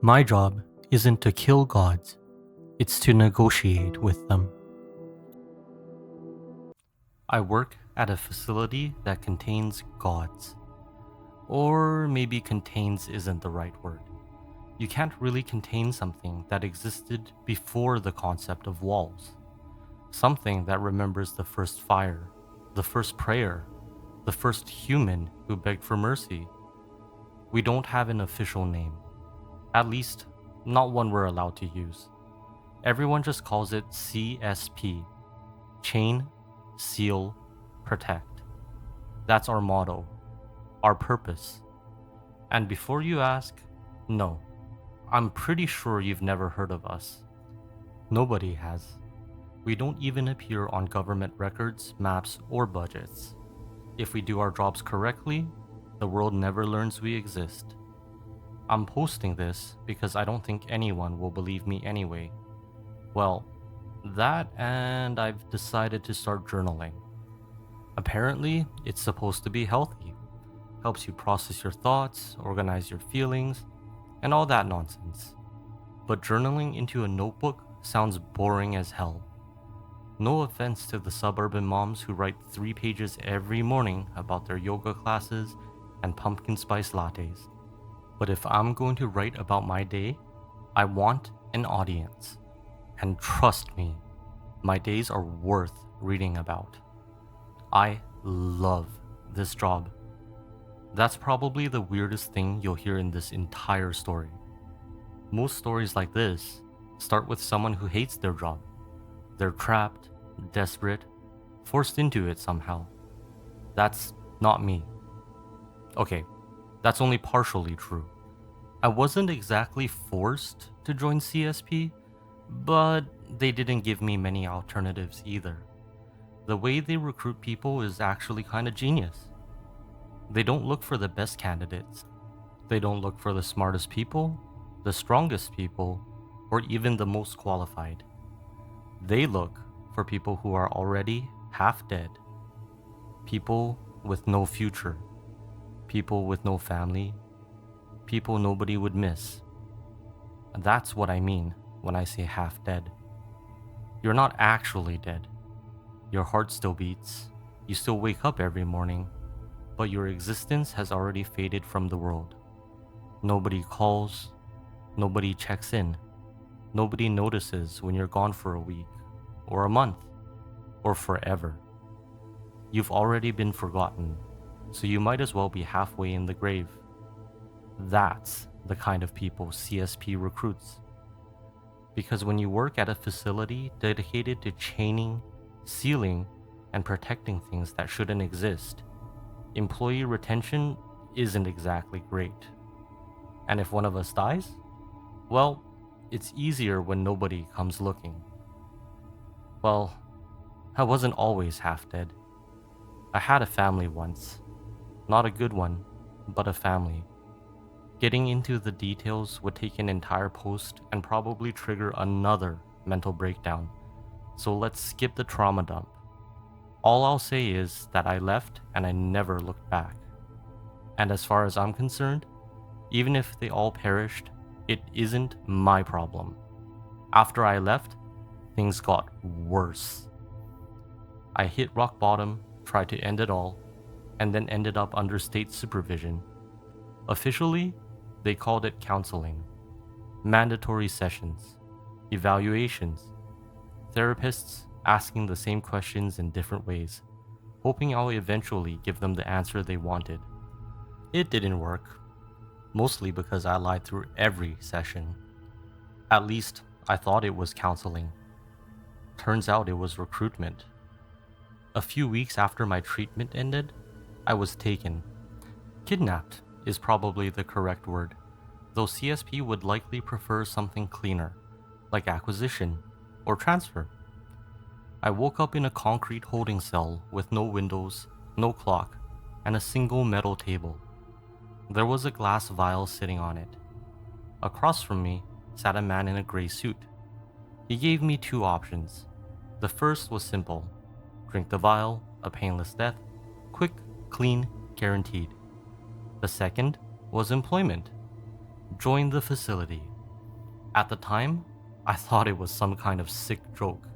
My job isn't to kill gods, it's to negotiate with them. I work at a facility that contains gods. Or maybe contains isn't the right word. You can't really contain something that existed before the concept of walls. Something that remembers the first fire, the first prayer, the first human who begged for mercy. We don't have an official name. At least, not one we're allowed to use. Everyone just calls it C.S.P. Chain, Seal, Protect. That's our motto, our purpose. And before you ask, no, I'm pretty sure you've never heard of us. Nobody has. We don't even appear on government records, maps, or budgets. If we do our jobs correctly, the world never learns we exist. I'm posting this because I don't think anyone will believe me anyway. Well, that and I've decided to start journaling. Apparently, it's supposed to be healthy. Helps you process your thoughts, organize your feelings, and all that nonsense. But journaling into a notebook sounds boring as hell. No offense to the suburban moms who write 3 pages every morning about their yoga classes and pumpkin spice lattes. But if I'm going to write about my day, I want an audience. And trust me, my days are worth reading about. I love this job. That's probably the weirdest thing you'll hear in this entire story. Most stories like this start with someone who hates their job. They're trapped, desperate, forced into it somehow. That's not me. Okay, that's only partially true. I wasn't exactly forced to join C.S.P, but they didn't give me many alternatives either. The way they recruit people is actually kind of genius. They don't look for the best candidates. They don't look for the smartest people, the strongest people, or even the most qualified. They look for people who are already half dead. People with no future. People with no family. People nobody would miss. That's what I mean when I say half dead. You're not actually dead. Your heart still beats. You still wake up every morning. But your existence has already faded from the world. Nobody calls, nobody checks in, nobody notices when you're gone for a week, or a month, or forever. You've already been forgotten, so you might as well be halfway in the grave. That's the kind of people C.S.P recruits. Because when you work at a facility dedicated to chaining, sealing, and protecting things that shouldn't exist, employee retention isn't exactly great. And if one of us dies, well, it's easier when nobody comes looking. Well, I wasn't always half dead. I had a family once. Not a good one, but a family. Getting into the details would take an entire post and probably trigger another mental breakdown. So let's skip the trauma dump. All I'll say is that I left and I never looked back. And as far as I'm concerned, even if they all perished, it isn't my problem. After I left, things got worse. I hit rock bottom, tried to end it all, and then ended up under state supervision. Officially, they called it counseling, mandatory sessions, evaluations, therapists asking the same questions in different ways, hoping I'll eventually give them the answer they wanted. It didn't work, mostly because I lied through every session. At least, I thought it was counseling. Turns out it was recruitment. A few weeks after my treatment ended, I was taken. Kidnapped is probably the correct word, though C.S.P would likely prefer something cleaner, like acquisition or transfer. I woke up in a concrete holding cell with no windows, no clock, and a single metal table. There was a glass vial sitting on it. Across from me sat a man in a gray suit. He gave me 2 options. The first was simple: drink the vial, a painless death, quick, clean, guaranteed. The second was employment. Join the facility, At the time, I thought it was some kind of sick joke.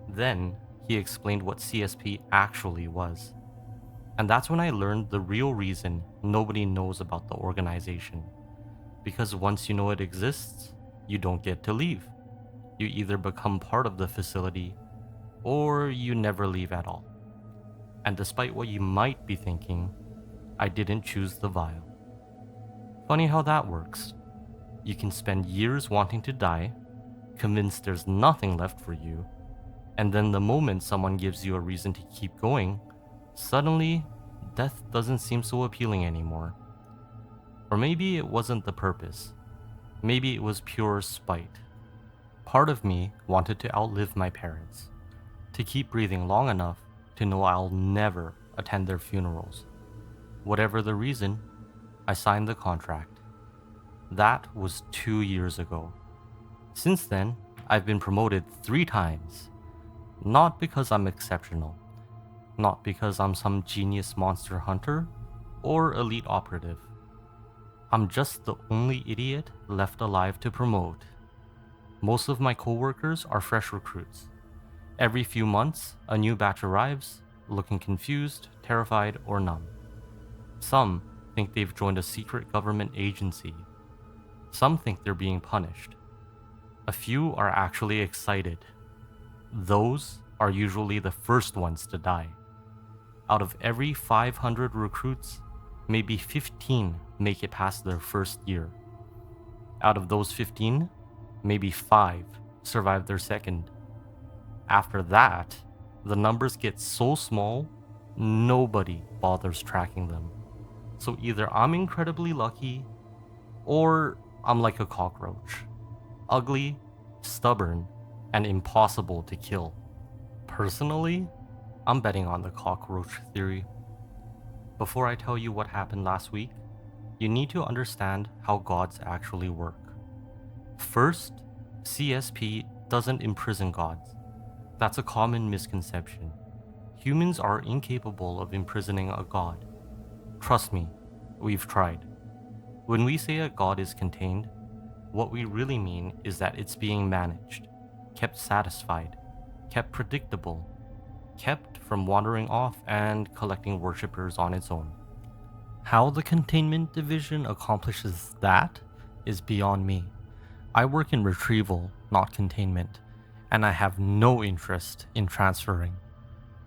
Then, he explained what C.S.P actually was. And that's when I learned the real reason nobody knows about the organization. Because once you know it exists, you don't get to leave. You either become part of the facility, or you never leave at all. And despite what you might be thinking, I didn't choose the vial. Funny how that works. You can spend years wanting to die, convinced there's nothing left for you, and then the moment someone gives you a reason to keep going, suddenly, death doesn't seem so appealing anymore. Or maybe it wasn't the purpose. Maybe it was pure spite. Part of me wanted to outlive my parents, to keep breathing long enough to know I'll never attend their funerals. Whatever the reason, I signed the contract. That was 2 years ago. Since then, I've been promoted 3 times. Not because I'm exceptional, not because I'm some genius monster hunter or elite operative. I'm just the only idiot left alive to promote. Most of my coworkers are fresh recruits. Every few months, a new batch arrives, looking confused, terrified, or numb. Some think they've joined a secret government agency. Some think they're being punished. A few are actually excited. Those are usually the first ones to die. Out of every 500 recruits, maybe 15 make it past their first year. Out of those 15, maybe 5 survive their second. After that, the numbers get so small, nobody bothers tracking them. So either I'm incredibly lucky, or I'm like a cockroach. Ugly, stubborn, and impossible to kill. Personally, I'm betting on the cockroach theory. Before I tell you what happened last week, you need to understand how gods actually work. First, C.S.P doesn't imprison gods. That's a common misconception. Humans are incapable of imprisoning a god. Trust me, we've tried. When we say a god is contained, what we really mean is that it's being managed, kept satisfied, kept predictable, kept from wandering off and collecting worshippers on its own. How the containment division accomplishes that is beyond me. I work in retrieval, not containment, and I have no interest in transferring.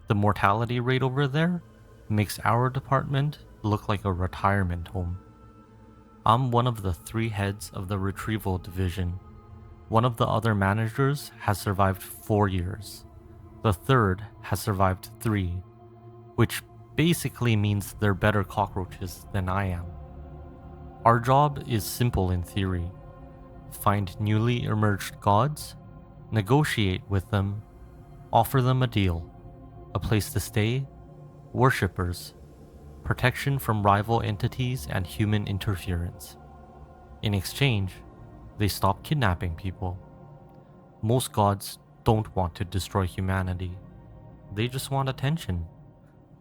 The mortality rate over there makes our department look like a retirement home. I'm one of the 3 heads of the Retrieval division. One of the other managers has survived 4 years. The third has survived 3, which basically means they're better cockroaches than I am. Our job is simple in theory. Find newly emerged gods, negotiate with them, offer them a deal, a place to stay, worshippers, protection from rival entities and human interference. In exchange, they stop kidnapping people. Most gods don't want to destroy humanity. They just want attention.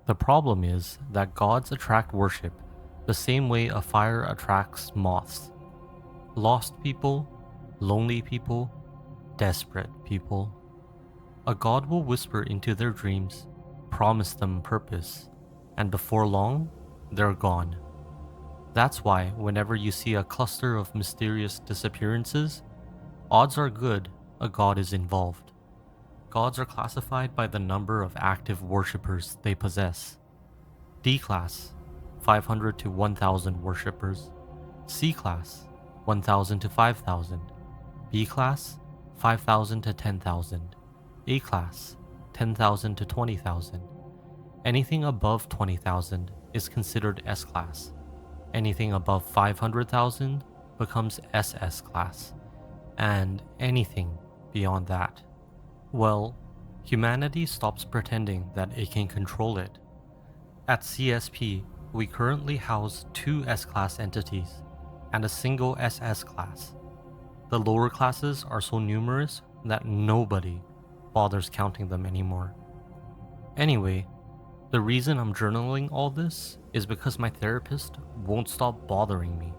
The problem is that gods attract worship the same way a fire attracts moths. Lost people, lonely people, desperate people. A god will whisper into their dreams, promise them purpose, and before long, they're gone. That's why whenever you see a cluster of mysterious disappearances, odds are good a god is involved. Gods are classified by the number of active worshippers they possess. D class, 500 to 1,000 worshippers. C class, 1,000 to 5,000. B class, 5,000 to 10,000. A class, 10,000 to 20,000. Anything above 20,000 is considered S class. Anything above 500,000 becomes SS class. And anything beyond that, well, humanity stops pretending that it can control it. At C.S.P, we currently house 2 S-class entities and a single SS class. The lower classes are so numerous that nobody bothers counting them anymore. Anyway, the reason I'm journaling all this is because my therapist won't stop bothering me.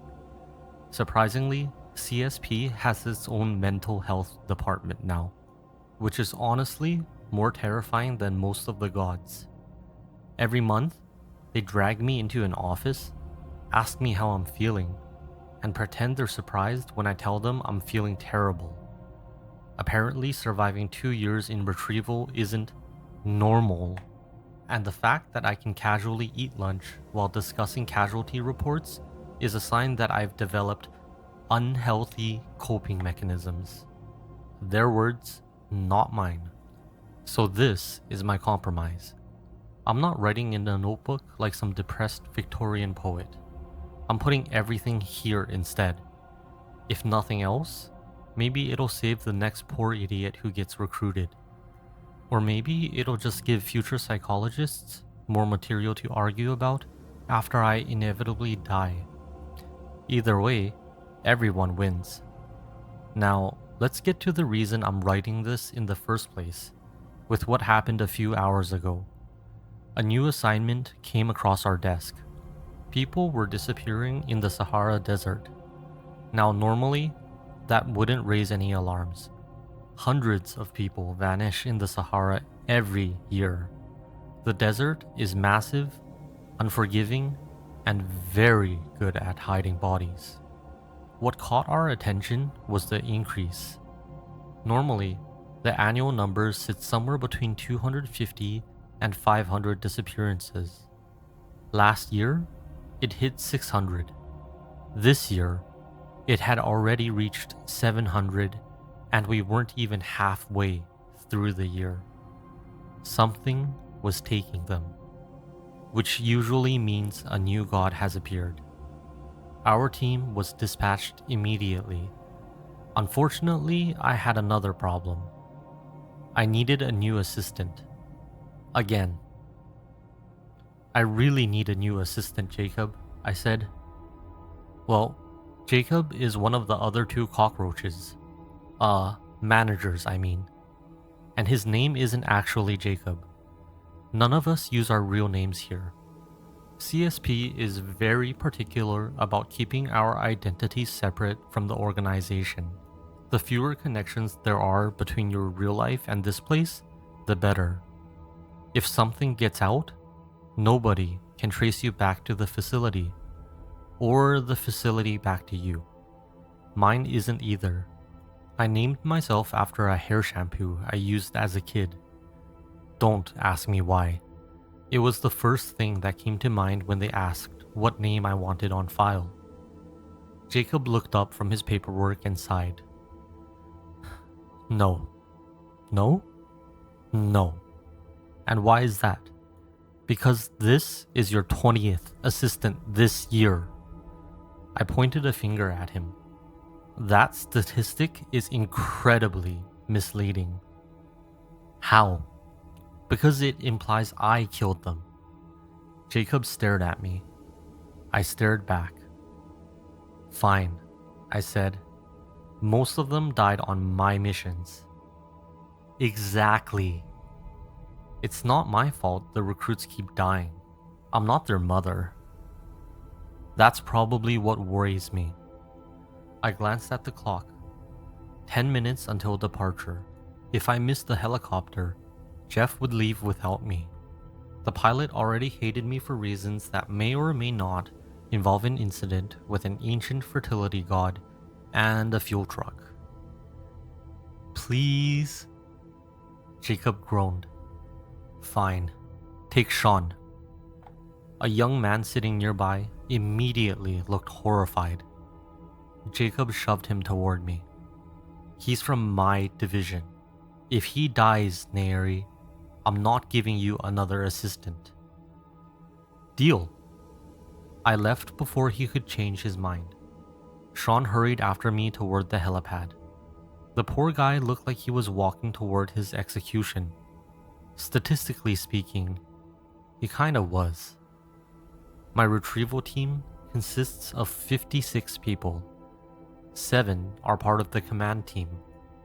Surprisingly, C.S.P has its own mental health department now, which is honestly more terrifying than most of the gods. Every month, they drag me into an office, ask me how I'm feeling, and pretend they're surprised when I tell them I'm feeling terrible. Apparently, surviving 2 years in Retrieval isn't normal, and the fact that I can casually eat lunch while discussing casualty reports is a sign that I've developed unhealthy coping mechanisms. Their words, not mine. So this is my compromise. I'm not writing in a notebook like some depressed Victorian poet. I'm putting everything here instead. If nothing else, maybe it'll save the next poor idiot who gets recruited. Or maybe it'll just give future psychologists more material to argue about after I inevitably die. Either way, everyone wins. Now, let's get to the reason I'm writing this in the first place, with what happened a few hours ago. A new assignment came across our desk. People were disappearing in the Sahara Desert. Now, normally, that wouldn't raise any alarms. Hundreds of people vanish in the Sahara every year. The desert is massive, unforgiving, and very good at hiding bodies. What caught our attention was the increase. Normally, the annual numbers sit somewhere between 250 and 500 disappearances. Last year, it hit 600. This year, it had already reached 700, and we weren't even halfway through the year. Something was taking them, which usually means a new god has appeared. Our team was dispatched immediately. Unfortunately, I had another problem. I needed a new assistant. Again. I really need a new assistant, Jacob, I said. Well, Jacob is one of the other two cockroaches. Managers, I mean. And his name isn't actually Jacob. None of us use our real names here. C.S.P is very particular about keeping our identities separate from the organization. The fewer connections there are between your real life and this place, the better. If something gets out, nobody can trace you back to the facility, or the facility back to you. Mine isn't either. I named myself after a hair shampoo I used as a kid. Don't ask me why. It was the first thing that came to mind when they asked what name I wanted on file. Jacob looked up from his paperwork and sighed. No. No? No. And why is that? Because this is your 20th assistant this year. I pointed a finger at him. That statistic is incredibly misleading. How? Because it implies I killed them. Jacob stared at me. I stared back. Fine, I said. Most of them died on my missions. Exactly. It's not my fault the recruits keep dying. I'm not their mother. That's probably what worries me. I glanced at the clock. 10 minutes until departure. If I missed the helicopter, Jeff would leave without me. The pilot already hated me for reasons that may or may not involve an incident with an ancient fertility god and a fuel truck. Please? Jacob groaned. Fine. Take Sean. A young man sitting nearby immediately looked horrified. Jacob shoved him toward me. He's from my division. If he dies, Nayari, I'm not giving you another assistant. Deal. I left before he could change his mind. Sean hurried after me toward the helipad. The poor guy looked like he was walking toward his execution. Statistically speaking, he kinda was. My retrieval team consists of 56 people. 7 are part of the command team.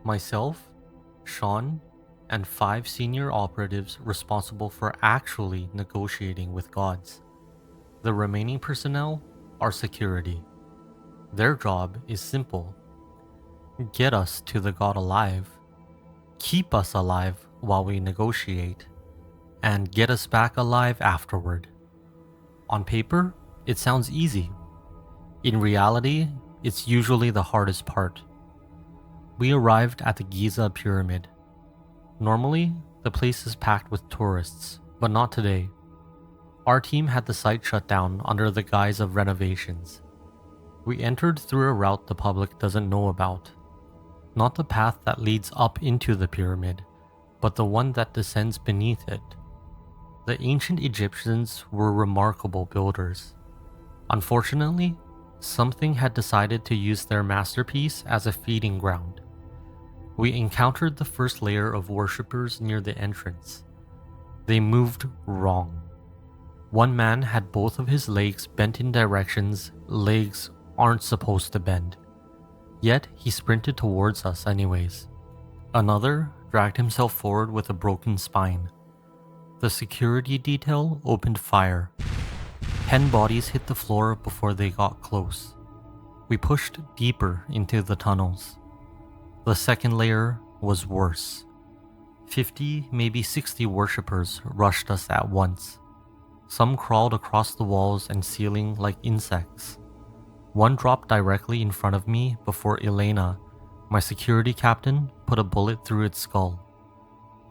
Myself, Sean, and 5 senior operatives responsible for actually negotiating with gods. The remaining personnel are security. Their job is simple Get us to the god alive, keep us alive while we negotiate, and get us back alive afterward. On paper, it sounds easy. In reality, it's usually the hardest part. We arrived at the Giza Pyramid. Normally, the place is packed with tourists, but not today. Our team had the site shut down under the guise of renovations. We entered through a route the public doesn't know about. Not the path that leads up into the pyramid, but the one that descends beneath it. The ancient Egyptians were remarkable builders. Unfortunately, something had decided to use their masterpiece as a feeding ground. We encountered the first layer of worshippers near the entrance. They moved wrong. One man had both of his legs bent in directions legs aren't supposed to bend. Yet he sprinted towards us anyways. Another dragged himself forward with a broken spine. The security detail opened fire. 10 bodies hit the floor before they got close. We pushed deeper into the tunnels. The second layer was worse. 50, maybe 60 worshippers rushed us at once. Some crawled across the walls and ceiling like insects. One dropped directly in front of me before Elena, my security captain, put a bullet through its skull.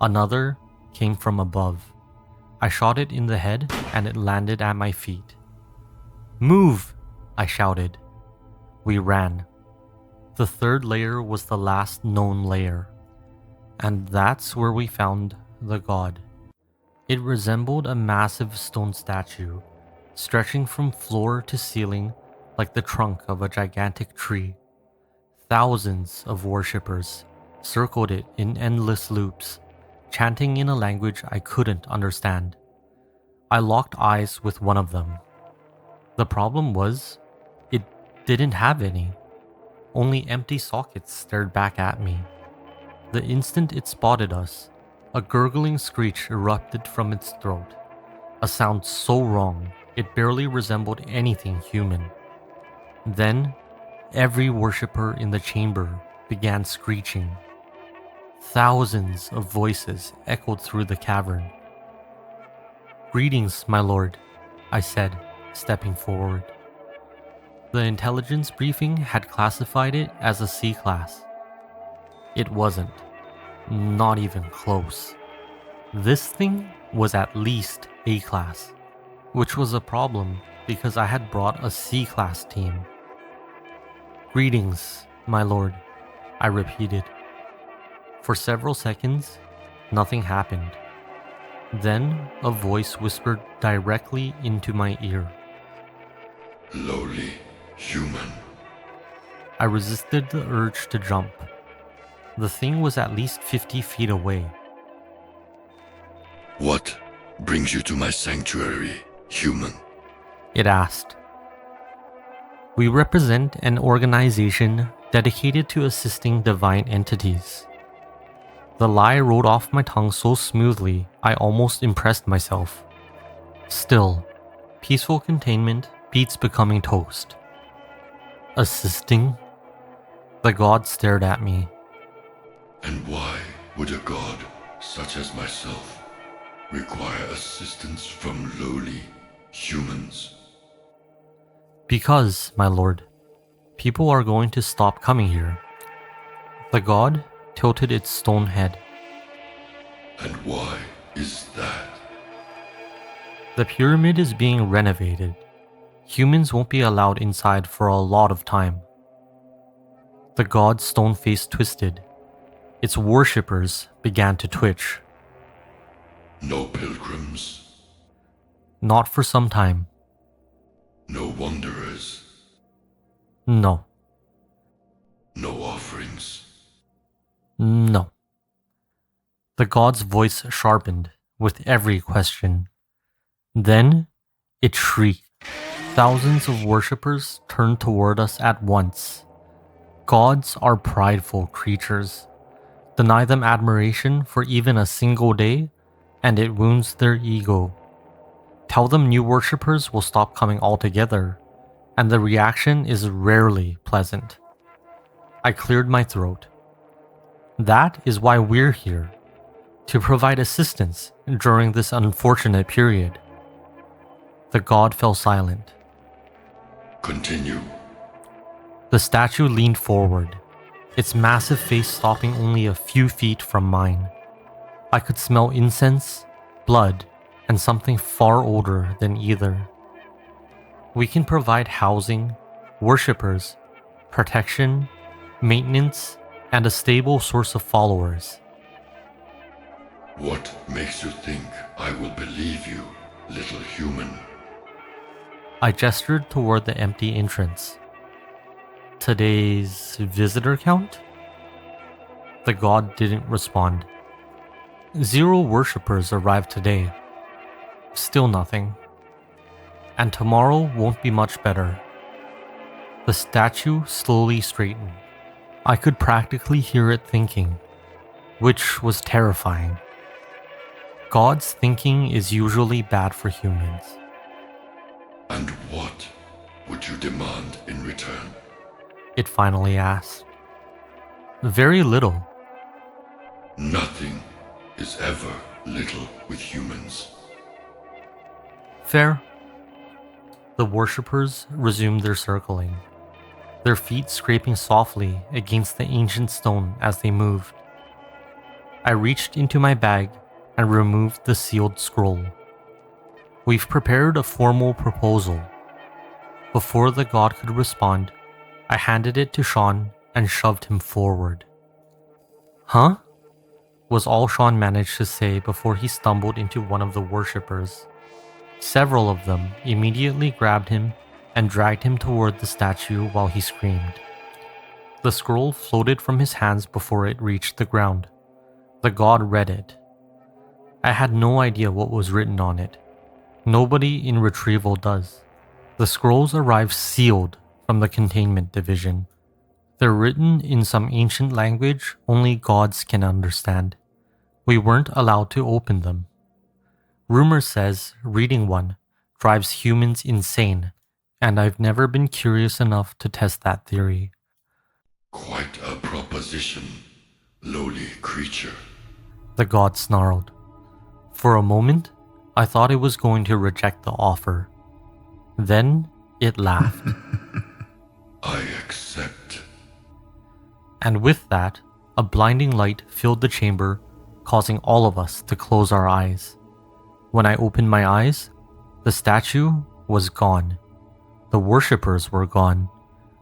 Another came from above. I shot it in the head and it landed at my feet. "Move!" I shouted. We ran. The third layer was the last known layer. And that's where we found the god. It resembled a massive stone statue, stretching from floor to ceiling like the trunk of a gigantic tree. Thousands of worshippers circled it in endless loops, chanting in a language I couldn't understand. I locked eyes with one of them. The problem was, it didn't have any. Only empty sockets stared back at me. The instant it spotted us, a gurgling screech erupted from its throat, a sound so wrong it barely resembled anything human. Then, every worshipper in the chamber began screeching. Thousands of voices echoed through the cavern. "Greetings, my lord," I said, stepping forward. The intelligence briefing had classified it as a C class. It wasn't. Not even close. This thing was at least A class, which was a problem because I had brought a C class team. "Greetings, my lord," I repeated. For several seconds, nothing happened. Then a voice whispered directly into my ear. "Lowly human." I resisted the urge to jump. The thing was at least 50 feet away. "What brings you to my sanctuary, human?" It asked. "We represent an organization dedicated to assisting divine entities." The lie rolled off my tongue so smoothly I almost impressed myself. Still, peaceful containment beats becoming toast. "Assisting?" The god stared at me. "And why would a god such as myself require assistance from lowly humans?" "Because, my lord, people are going to stop coming here." The god tilted its stone head. "And why is that?" "The pyramid is being renovated. Humans won't be allowed inside for a lot of time." The god's stone face twisted. Its worshippers began to twitch. "No pilgrims? "Not for some time." No wanderers? "No." No offerings? "No." The god's voice sharpened with every question. Then it shrieked. Thousands of worshippers turned toward us at once. Gods are prideful creatures. Deny them admiration for even a single day, and it wounds their ego. Tell them new worshippers will stop coming altogether, and the reaction is rarely pleasant. I cleared my throat. That is why we're here, to provide assistance during this unfortunate period. The god fell silent. Continue. The statue leaned forward, its massive face stopping only a few feet from mine. I could smell incense, blood, and something far older than either. We can provide housing, worshippers, protection, maintenance, and a stable source of followers. What makes you think I will believe you, little human? I gestured toward the empty entrance. Today's visitor count? The god didn't respond. 0 worshippers arrived today. Still nothing. And tomorrow won't be much better. The statue slowly straightened. I could practically hear it thinking, which was terrifying. God's thinking is usually bad for humans. And what would you demand in return? It finally asked. Very little. Nothing is ever little with humans. Fair. The worshippers resumed their circling, their feet scraping softly against the ancient stone as they moved. I reached into my bag and removed the sealed scroll. We've prepared a formal proposal. Before the god could respond, I handed it to Sean and shoved him forward. Huh? Was all Sean managed to say before he stumbled into one of the worshippers. Several of them immediately grabbed him and dragged him toward the statue while he screamed. The scroll floated from his hands before it reached the ground. The god read it. I had no idea what was written on it. Nobody in Retrieval does. The scrolls arrive sealed from the containment division. They're written in some ancient language only gods can understand. We weren't allowed to open them. Rumor says reading one drives humans insane, and I've never been curious enough to test that theory. Quite a proposition, lowly creature. The god snarled. For a moment, I thought it was going to reject the offer. Then it laughed. I accept. And with that, a blinding light filled the chamber, causing all of us to close our eyes. When I opened my eyes, the statue was gone. The worshippers were gone.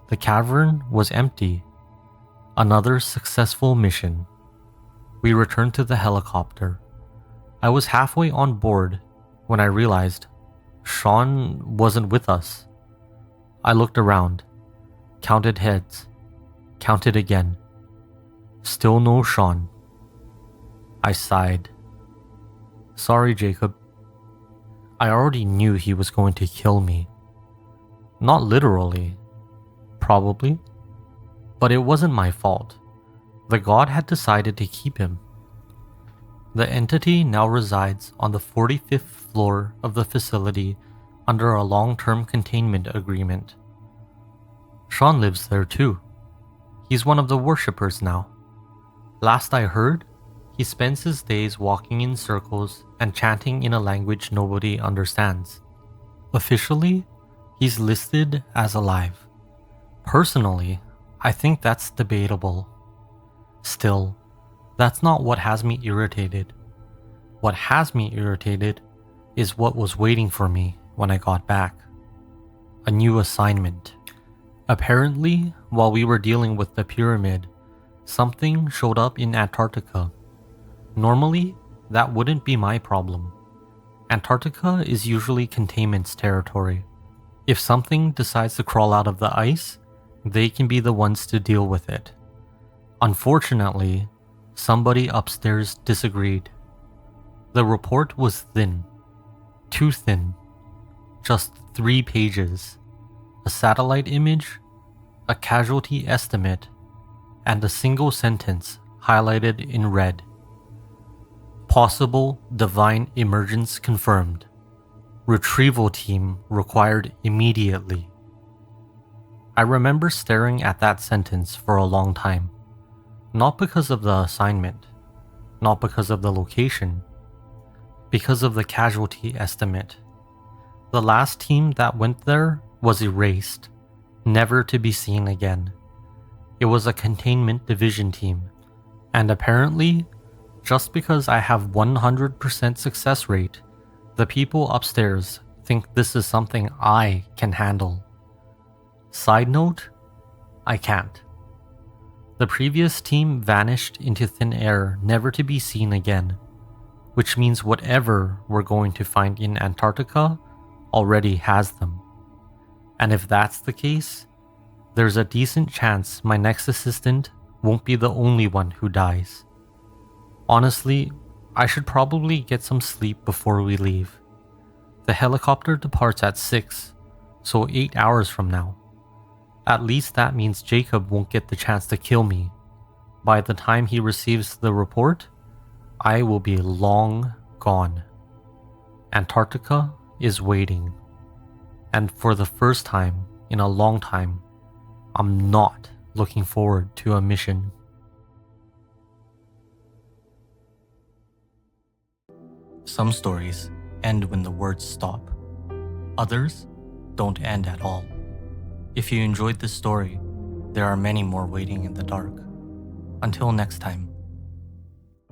The cavern was empty. Another successful mission. We returned to the helicopter. I was halfway on board when I realized Sean wasn't with us. I looked around, counted heads, counted again. Still no Sean. I sighed. Sorry, Jacob. I already knew he was going to kill me. Not literally, probably, but it wasn't my fault. The god had decided to keep him. The entity now resides on the 45th floor of the facility under a long-term containment agreement. Sean lives there too. He's one of the worshippers now. Last I heard, he spends his days walking in circles and chanting in a language nobody understands. Officially, he's listed as alive. Personally, I think that's debatable. Still, that's not what has me irritated. What has me irritated is what was waiting for me when I got back. A new assignment. Apparently, while we were dealing with the pyramid, something showed up in Antarctica. Normally, that wouldn't be my problem. Antarctica is usually containment's territory. If something decides to crawl out of the ice, they can be the ones to deal with it. Unfortunately, somebody upstairs disagreed. The report was thin. Too thin. Just 3 pages. A satellite image, a casualty estimate, and a single sentence highlighted in red. Possible divine emergence confirmed. Retrieval team required immediately. I remember staring at that sentence for a long time. Not because of the assignment, not because of the location, because of the casualty estimate. The last team that went there was erased, never to be seen again. It was a containment division team, and apparently, just because I have 100% success rate, the people upstairs think this is something I can handle. Side note, I can't. The previous team vanished into thin air, never to be seen again, which means whatever we're going to find in Antarctica already has them. And if that's the case, there's a decent chance my next assistant won't be the only one who dies. Honestly, I should probably get some sleep before we leave. The helicopter departs at 6, so 8 hours from now. At least that means Jacob won't get the chance to kill me. By the time he receives the report, I will be long gone. Antarctica is waiting. And for the first time in a long time, I'm not looking forward to a mission. Some stories end when the words stop. Others don't end at all. If you enjoyed this story, there are many more waiting in the dark. Until next time.